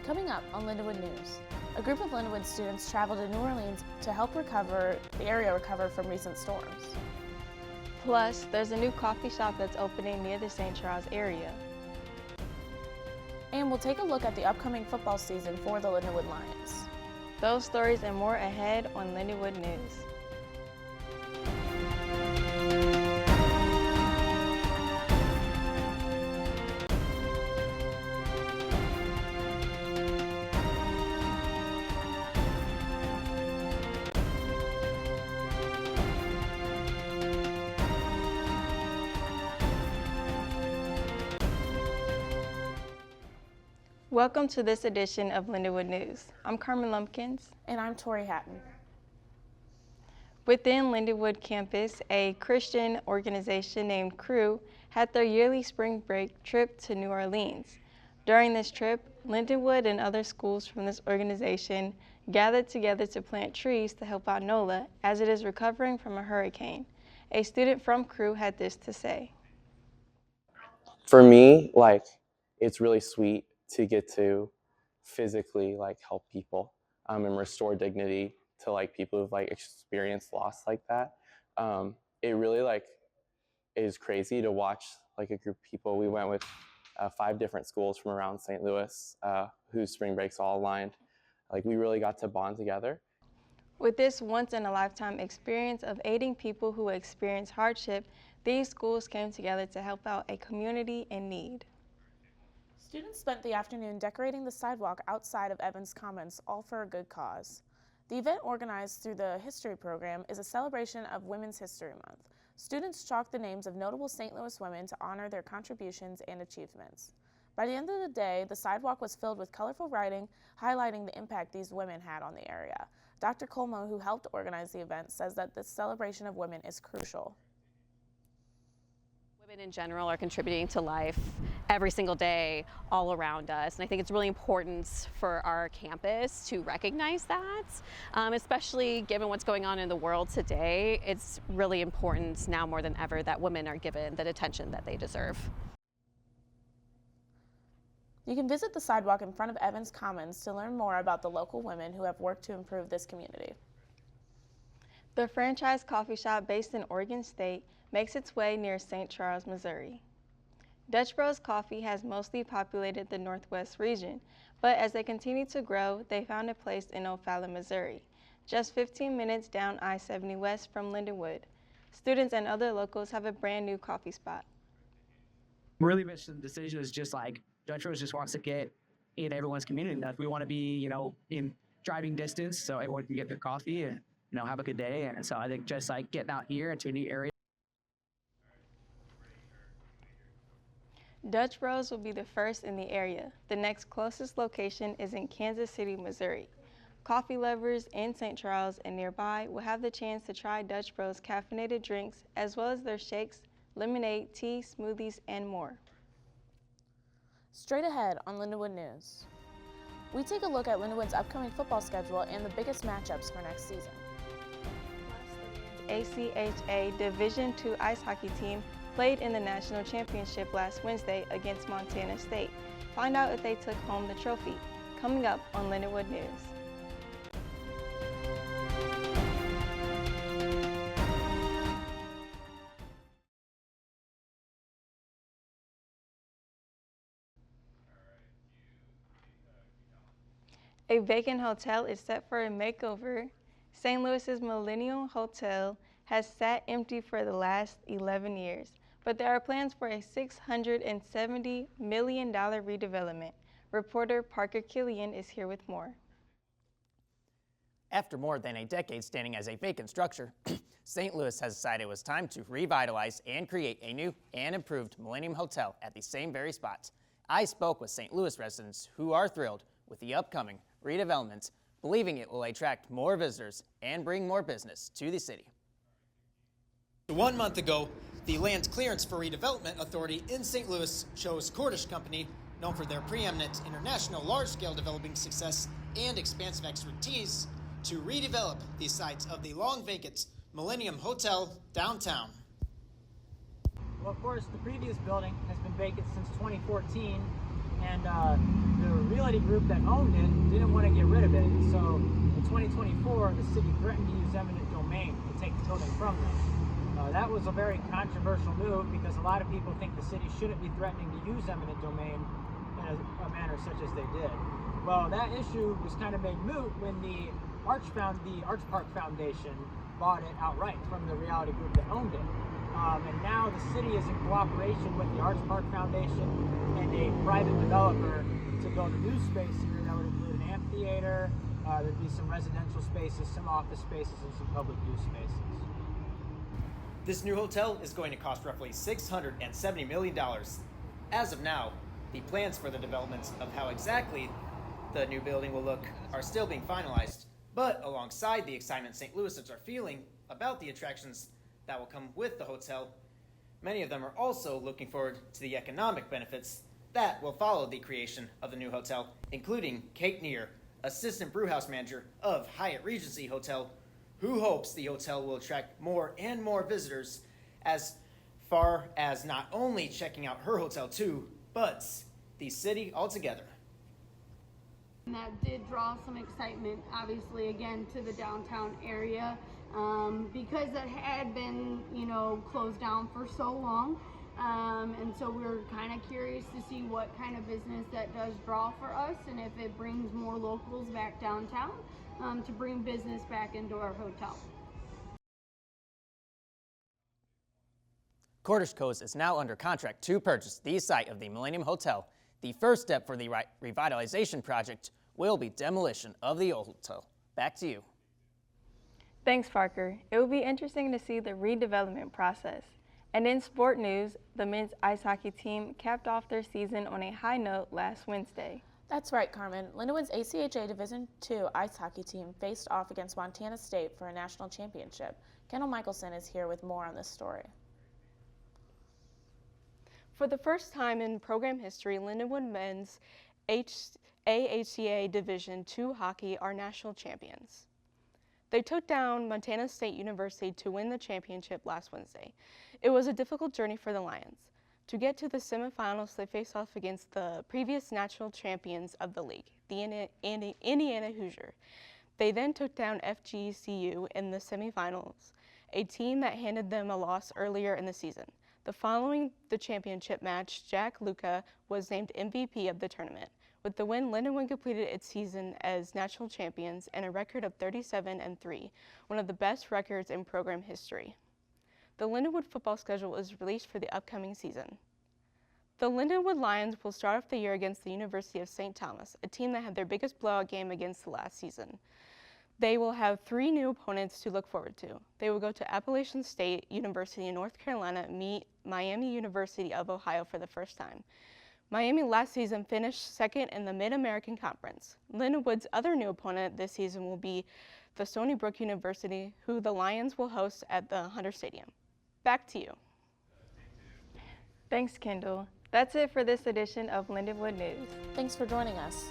Coming up on Lindenwood News, a group of Lindenwood students traveled to New Orleans to help the area recover from recent storms. Plus, there's a new coffee shop that's opening near the St. Charles area. And we'll take a look at the upcoming football season for the Lindenwood Lions. Those stories and more ahead on Lindenwood News. Welcome to this edition of Lindenwood News. I'm Carmen Lumpkins. And I'm Tori Hatton. Within Lindenwood campus, a Christian organization named Crew had their yearly spring break trip to New Orleans. During this trip, Lindenwood and other schools from this organization gathered together to plant trees to help out NOLA as it is recovering from a hurricane. A student from Crew had this to say. For me, it's really sweet to get to physically help people and restore dignity to people who've experienced loss like that. It really is crazy to watch a group of people. We went with 5 different schools from around St. Louis whose spring breaks all aligned. We really got to bond together. With this once-in-a-lifetime experience of aiding people who experience hardship, these schools came together to help out a community in need. Students spent the afternoon decorating the sidewalk outside of Evans Commons, all for a good cause. The event, organized through the History Program, is a celebration of Women's History Month. Students chalked the names of notable St. Louis women to honor their contributions and achievements. By the end of the day, the sidewalk was filled with colorful writing, highlighting the impact these women had on the area. Dr. Colmo, who helped organize the event, says that this celebration of women is crucial. Women in general are contributing to life every single day all around us, and I think it's really important for our campus to recognize that, especially given what's going on in the world today. It's really important now more than ever that women are given the attention that they deserve. You can visit the sidewalk in front of Evans Commons to learn more about the local women who have worked to improve this community. The franchise coffee shop based in Oregon State makes its way near St. Charles, Missouri. Dutch Bros Coffee has mostly populated the Northwest region, but as they continue to grow, they found a place in O'Fallon, Missouri, just 15 minutes down I-70 West from Lindenwood. Students and other locals have a brand new coffee spot. Really, the decision is just Dutch Bros just wants to get in everyone's community. That we want to be, in driving distance so everyone can get their coffee and, have a good day. And so I think just getting out here into a new area. Dutch Bros will be the first in the area. The next closest location is in Kansas City, Missouri. Coffee lovers in St. Charles and nearby will have the chance to try Dutch Bros caffeinated drinks as well as their shakes, lemonade, tea, smoothies, and more. Straight ahead on Lindenwood News, we take a look at Lindenwood's upcoming football schedule and the biggest matchups for next season. ACHA Division II ice hockey team played in the national championship last Wednesday against Montana State. Find out if they took home the trophy. Coming up on Lindenwood News. A vacant hotel is set for a makeover. St. Louis's Millennium Hotel has sat empty for the last 11 years, but there are plans for a $670 million redevelopment. Reporter Parker Killian is here with more. After more than a decade standing as a vacant structure, St. Louis has decided it was time to revitalize and create a new and improved Millennium Hotel at the same very spot. I spoke with St. Louis residents who are thrilled with the upcoming redevelopment, believing it will attract more visitors and bring more business to the city. 1 month ago, the Land Clearance for Redevelopment Authority in St. Louis chose Cordish Company, known for their preeminent international large-scale developing success and expansive expertise, to redevelop the site of the long-vacant Millennium Hotel downtown. Well, of course, the previous building has been vacant since 2014, and the real realty group that owned it didn't want to get rid of it. So in 2024, the city threatened to use eminent domain to take the building from them. That was a very controversial move because a lot of people think the city shouldn't be threatening to use eminent domain in a manner such as they did. Well, that issue was kind of made moot when the Arch Park Foundation bought it outright from the realty group that owned it. And now the city is in cooperation with the Arch Park Foundation and a private developer to build a new space here that would include an amphitheater. There'd be some residential spaces, some office spaces, and some public use spaces. This new hotel is going to cost roughly $670 million. As of now, the plans for the development of how exactly the new building will look are still being finalized. But alongside the excitement St. Louisans are feeling about the attractions that will come with the hotel, many of them are also looking forward to the economic benefits that will follow the creation of the new hotel, including Kate Neer, assistant brewhouse manager of Hyatt Regency Hotel, who hopes the hotel will attract more and more visitors as far as not only checking out her hotel too, but the city altogether. And that did draw some excitement, obviously, again, to the downtown area because it had been, closed down for so long. And so we're kind of curious to see what kind of business that does draw for us and if it brings more locals back downtown to bring business back into our hotel. Cordish Coast is now under contract to purchase the site of the Millennium Hotel. The first step for the revitalization project will be demolition of the old hotel. Back to you. Thanks, Parker. It will be interesting to see the redevelopment process. And in sport news, the men's ice hockey team capped off their season on a high note last Wednesday. That's right, Carmen. Lindenwood's ACHA Division II ice hockey team faced off against Montana State for a national championship. Kendall Michelson is here with more on this story. For the first time in program history, Lindenwood men's AHCA Division II hockey are national champions. They took down Montana State University to win the championship last Wednesday. It was a difficult journey for the Lions. To get to the semifinals, they faced off against the previous national champions of the league, the Indiana Hoosier. They then took down FGCU in the semifinals, a team that handed them a loss earlier in the season. Following the championship match, Jack Luca was named MVP of the tournament. With the win, Lindenwood completed its season as national champions and a record of 37-3, one of the best records in program history. The Lindenwood football schedule is released for the upcoming season. The Lindenwood Lions will start off the year against the University of St. Thomas, a team that had their biggest blowout game against the last season. They will have 3 new opponents to look forward to. They will go to Appalachian State University in North Carolina and meet Miami University of Ohio for the first time. Miami last season finished second in the Mid-American Conference. Lindenwood's other new opponent this season will be the Stony Brook University, who the Lions will host at the Hunter Stadium. Back to you. Thanks, Kendall. That's it for this edition of Lindenwood News. Thanks for joining us.